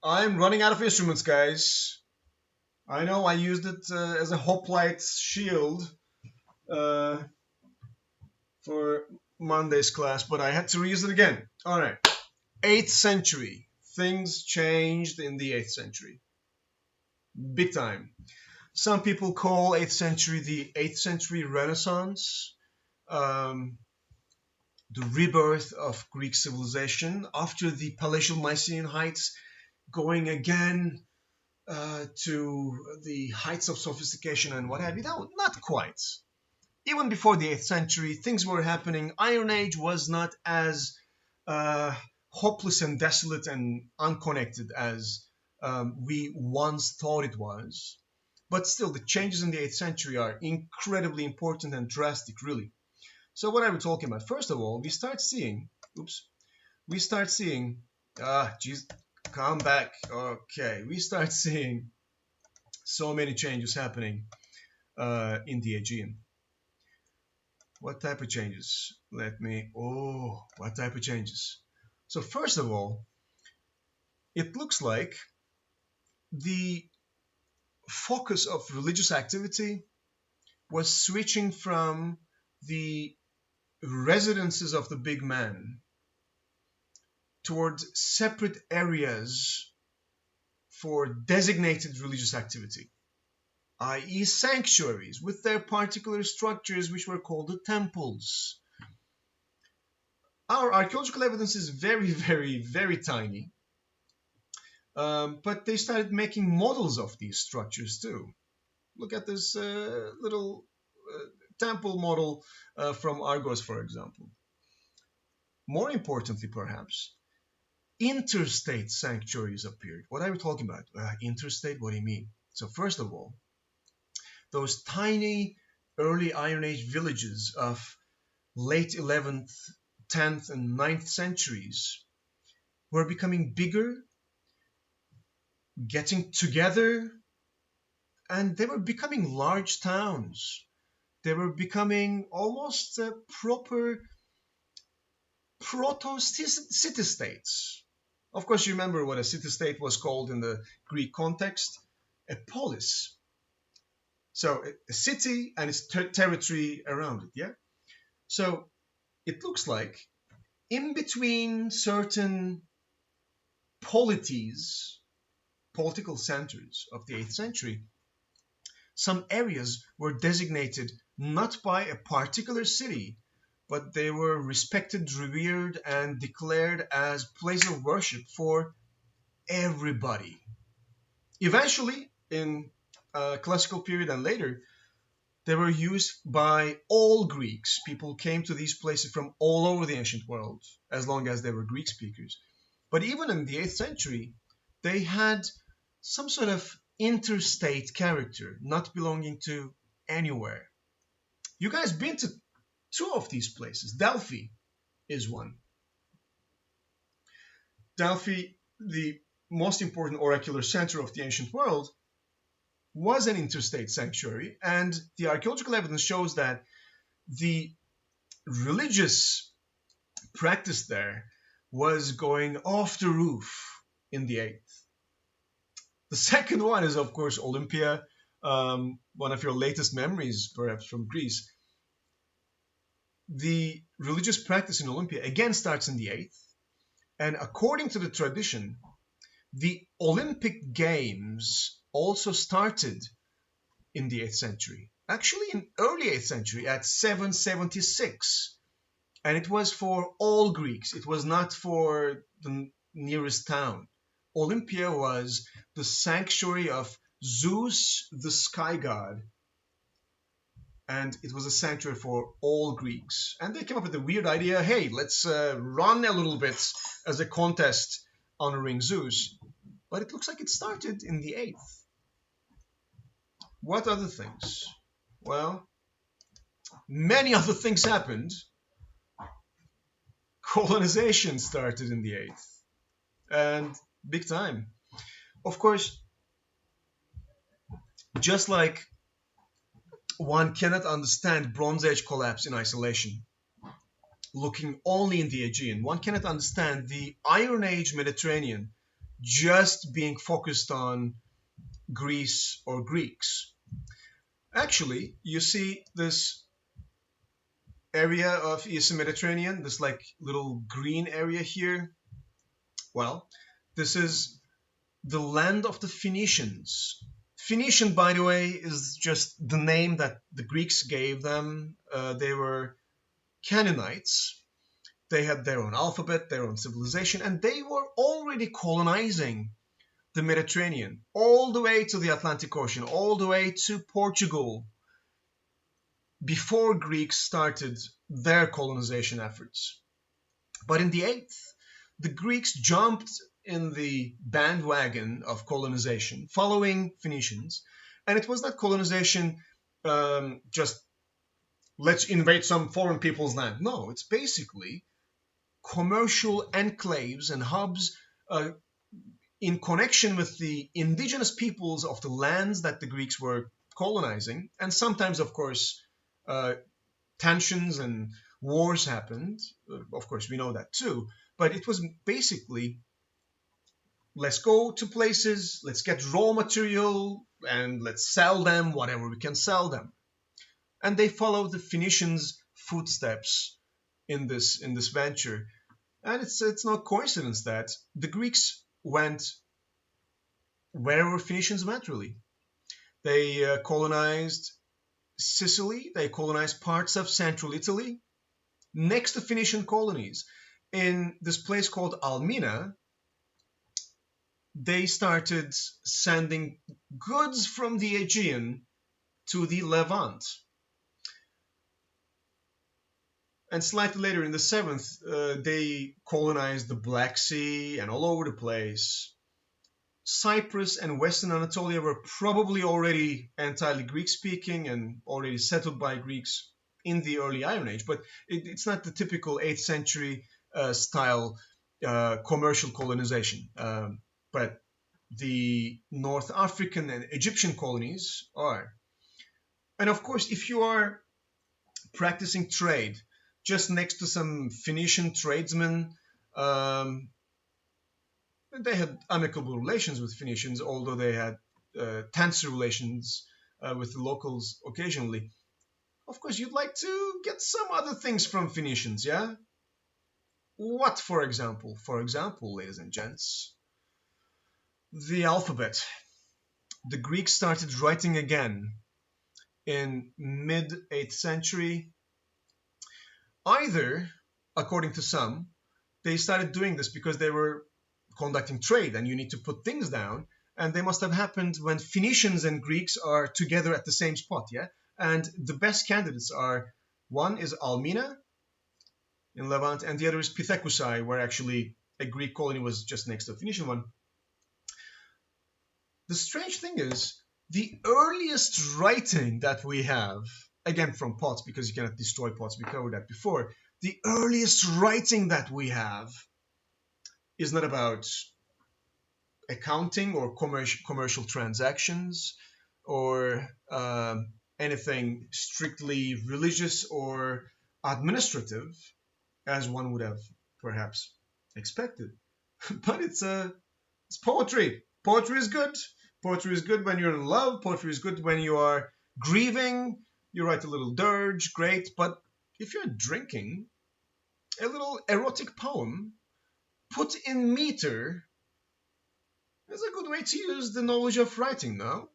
I'm running out of instruments, guys. I know I used it as a hoplite shield uh, for Monday's class, but I had to reuse it again. All right. 8th century. Things changed in the 8th century. Big time. Some people call 8th century the 8th century Renaissance, um, the rebirth of Greek civilization after the palatial Mycenaean heights, going again to the heights of sophistication and what have you. No, not quite. Even before the 8th century, things were happening. Iron Age was not as uh, hopeless and desolate and unconnected as we once thought it was. But still, the changes in the 8th century are incredibly important and drastic, really. So, what are we talking about? First of all, oops, we start seeing, geez, come back. Okay, we start seeing so many changes happening in the Aegean. What type of changes? What type of changes? So first of all, it looks like the focus of religious activity was switching from the residences of the big man towards separate areas for designated religious activity, i.e. sanctuaries with their particular structures which were called the temples. Our archaeological evidence is very, very, very tiny. But they started making models of these structures too. Look at this little temple model from Argos, for example. More importantly, perhaps, interstate sanctuaries appeared. What are we talking about? Interstate? What do you mean? So, first of all, those tiny early Iron Age villages of late 11th, 10th, and 9th centuries were becoming bigger, getting together, and they were becoming large towns. They were becoming almost proper proto-city states. Of course, you remember what a city-state was called in the Greek context? A polis. So a city and its territory around it, yeah? So it looks like in between certain polities, political centers of the 8th century, some areas were designated not by a particular city, but they were respected, revered, and declared as places of worship for everybody. Eventually, in classical period and later, they were used by all Greeks. People came to these places from all over the ancient world, as long as they were Greek speakers. But even in the 8th century, they had some sort of interstate character, not belonging to anywhere. You guys been to two of these places. Delphi is one. Delphi, the most important oracular center of the ancient world, was an interstate sanctuary, and the archaeological evidence shows that the religious practice there was going off the roof in the 8th. The second one is, of course, Olympia, one of your latest memories, perhaps, from Greece. The religious practice in Olympia again starts in the 8th, and according to the tradition, the Olympic Games also started in the 8th century. Actually, in early 8th century at 776. And it was for all Greeks. It was not for the nearest town. Olympia was the sanctuary of Zeus, the sky god. And it was a sanctuary for all Greeks. And they came up with the weird idea, hey, let's run a little bit as a contest honoring Zeus. But it looks like it started in the 8th. What other things? Well, many other things happened. Colonization started in the 8th. And big time. Of course, just like one cannot understand Bronze Age collapse in isolation, looking only in the Aegean, one cannot understand the Iron Age Mediterranean just being focused on Greece or Greeks. Actually, you see this area of Eastern Mediterranean, this like little green area here. Well, this is the land of the Phoenicians. Phoenician, by the way, is just the name that the Greeks gave them. They were Canaanites. They had their own alphabet, their own civilization, and they were already colonizing the Mediterranean, all the way to the Atlantic Ocean, all the way to Portugal, before Greeks started their colonization efforts. But in the 8th, the Greeks jumped in the bandwagon of colonization, following Phoenicians, and it was not colonization just let's invade some foreign people's land. No, it's basically commercial enclaves and hubs in connection with the indigenous peoples of the lands that the Greeks were colonizing. And sometimes, of course, tensions and wars happened. Of course, we know that too. But it was basically, let's go to places, let's get raw material, and let's sell them whatever we can sell them. And they followed the Phoenicians' footsteps in this venture. And it's no coincidence that the Greeks went wherever Phoenicians went, really. They colonized Sicily, they colonized parts of central Italy, next to Phoenician colonies. In this place called Almina, they started sending goods from the Aegean to the Levant. And slightly later in the 7th, they colonized the Black Sea and all over the place. Cyprus and Western Anatolia were probably already entirely Greek-speaking and already settled by Greeks in the early Iron Age, but it's not the typical 8th century style commercial colonization. But the North African and Egyptian colonies are. And of course, if you are practicing trade just next to some Phoenician tradesmen, they had amicable relations with Phoenicians, although they had tense relations with the locals occasionally. Of course, you'd like to get some other things from Phoenicians, yeah? What, for example? For example, ladies and gents, the alphabet. The Greeks started writing again in mid-8th century. Either, according to some, they started doing this because they were conducting trade and you need to put things down, and they must have happened when Phoenicians and Greeks are together at the same spot, yeah? And the best candidates are, one is Almina in Levant, and the other is Pithecusae, where actually a Greek colony was just next to a Phoenician one. The strange thing is, the earliest writing that we have, again from pots, because you cannot destroy pots, we covered that before, the earliest writing that we have is not about accounting or commercial transactions or anything strictly religious or administrative, as one would have perhaps expected. But it's poetry. Poetry is good. Poetry is good when you're in love. Poetry is good when you are grieving. You write a little dirge, great. But if you're drinking, a little erotic poem put in meter is a good way to use the knowledge of writing, no?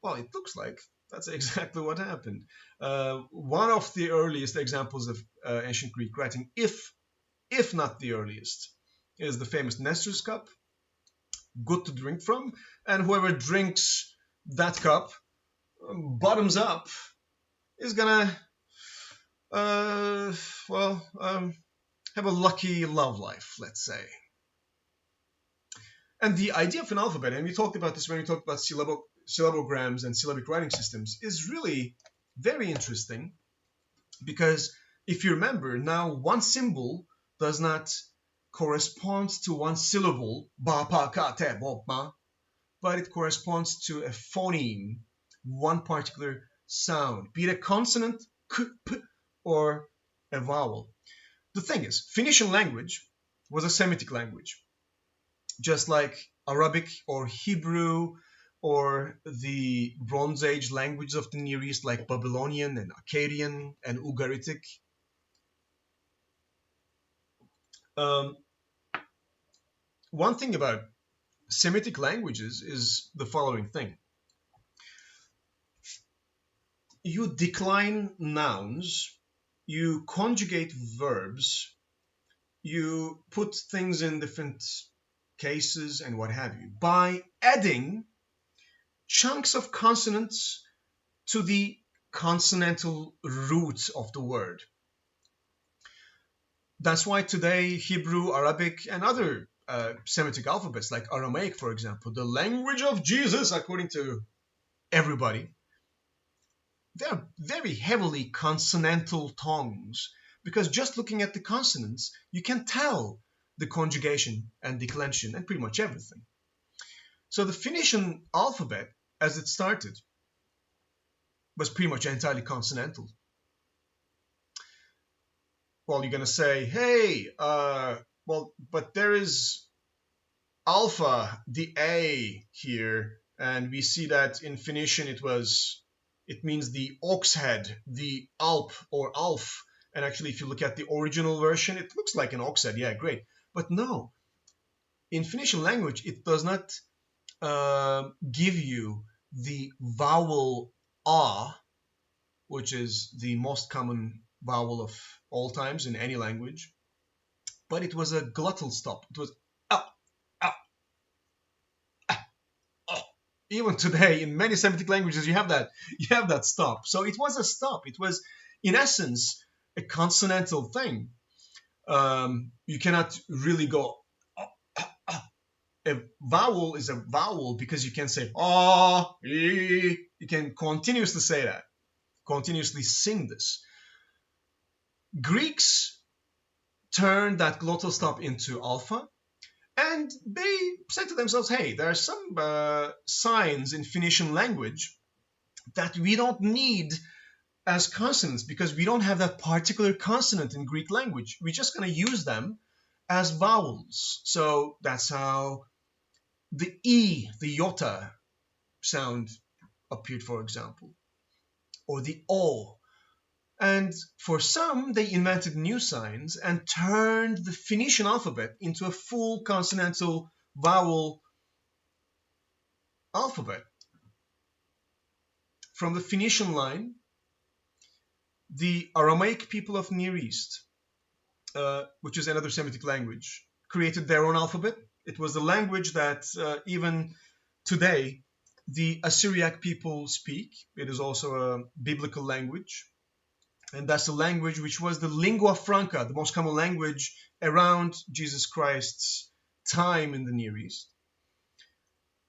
Well, it looks like that's exactly what happened. One of the earliest examples of ancient Greek writing, if not the earliest, is the famous Nestor's cup, good to drink from, and whoever drinks that cup, bottoms up, is gonna, have a lucky love life, let's say. And the idea of an alphabet, and we talked about this when we talked about syllabograms and syllabic writing systems, is really very interesting because if you remember, now one symbol does not correspond to one syllable, ba, pa, ka, te, bo, ma, but it corresponds to a phoneme, one particular sound, be it a consonant, k, p, or a vowel. The thing is, Phoenician language was a Semitic language, just like Arabic or Hebrew or the Bronze Age languages of the Near East like Babylonian and Akkadian and Ugaritic. Um, one thing about Semitic languages is the following thing. You decline nouns, you conjugate verbs, you put things in different cases and what have you by adding chunks of consonants to the consonantal root of the word. That's why today Hebrew, Arabic, and other Semitic alphabets like Aramaic, for example, the language of Jesus, according to everybody, they're very heavily consonantal tongues because just looking at the consonants, you can tell the conjugation and declension and pretty much everything. So the Phoenician alphabet, as it started, was pretty much entirely consonantal. Well, you're going to say, hey, but there is alpha, the A here, and we see that in Phoenician it means the ox head, the alp or alf. And actually, if you look at the original version, it looks like an ox head. Yeah, great. But no, in Phoenician language, it does not give you the vowel ah, which is the most common vowel of all times in any language, but it was a glottal stop. It was ah, ah, ah, oh. Even today, in many Semitic languages, you have that stop. So it was a stop. It was, in essence, a consonantal thing. You cannot really go. A vowel is a vowel because you can say ah, you can continuously say that, continuously sing this. Greeks turned that glottal stop into alpha, and they said to themselves, hey, there are some signs in Phoenician language that we don't need as consonants because we don't have that particular consonant in Greek language. We're just going to use them as vowels. So that's how the E, the iota sound appeared, for example, or the O. And for some, they invented new signs and turned the Phoenician alphabet into a full consonantal vowel alphabet. From the Phoenician line, the Aramaic people of Near East, which is another Semitic language, created their own alphabet. It was the language that even today the Assyriac people speak. It is also a biblical language. And that's the language which was the lingua franca, the most common language around Jesus Christ's time in the Near East.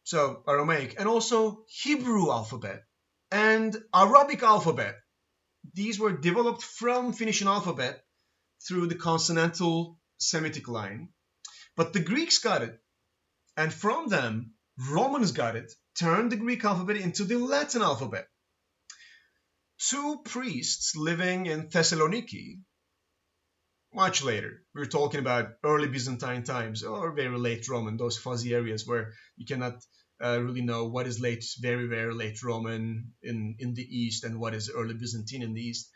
So Aramaic, and also Hebrew alphabet and Arabic alphabet. These were developed from Phoenician alphabet through the consonantal Semitic line. But the Greeks got it, and from them, Romans got it, turned the Greek alphabet into the Latin alphabet. Two priests living in Thessaloniki, much later, we're talking about early Byzantine times or very late Roman, those fuzzy areas where you cannot really know what is late, very, very late Roman in the East and what is early Byzantine in the East.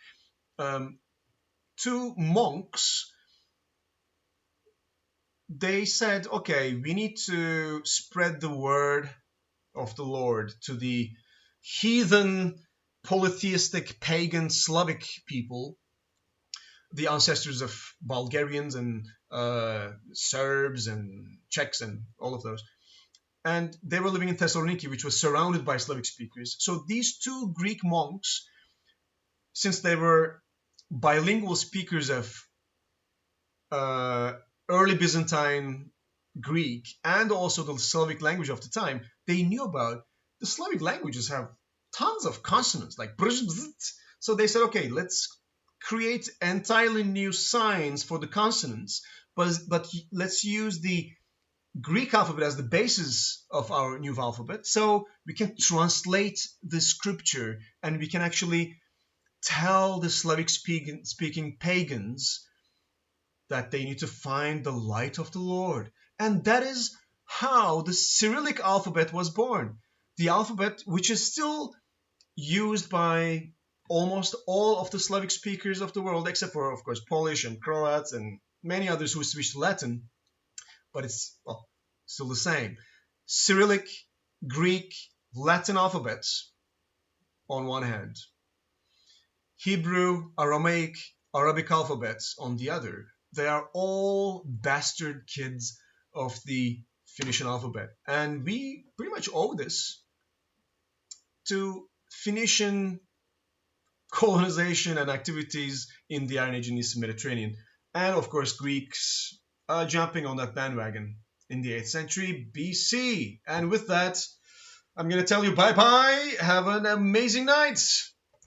Two monks, they said, okay, we need to spread the word of the Lord to the heathen, polytheistic, pagan, Slavic people, the ancestors of Bulgarians and Serbs and Czechs and all of those. And they were living in Thessaloniki, which was surrounded by Slavic speakers. So these two Greek monks, since they were bilingual speakers of early Byzantine Greek and also the Slavic language of the time, they knew about the Slavic languages have tons of consonants, like so they said, okay, let's create entirely new signs for the consonants, but let's use the Greek alphabet as the basis of our new alphabet, so we can translate the scripture and we can actually tell the Slavic speaking pagans that they need to find the light of the Lord. And that is how the Cyrillic alphabet was born. The alphabet, which is still used by almost all of the Slavic speakers of the world, except for, of course, Polish and Croats and many others who switched to Latin, but it's, well, still the same. Cyrillic, Greek, Latin alphabets on one hand, Hebrew, Aramaic, Arabic alphabets on the other. They are all bastard kids of the Phoenician alphabet. And we pretty much owe this to Phoenician colonization and activities in the Iron Age and Eastern Mediterranean. And of course, Greeks jumping on that bandwagon in the 8th century BC. And with that, I'm going to tell you bye bye. Have an amazing night.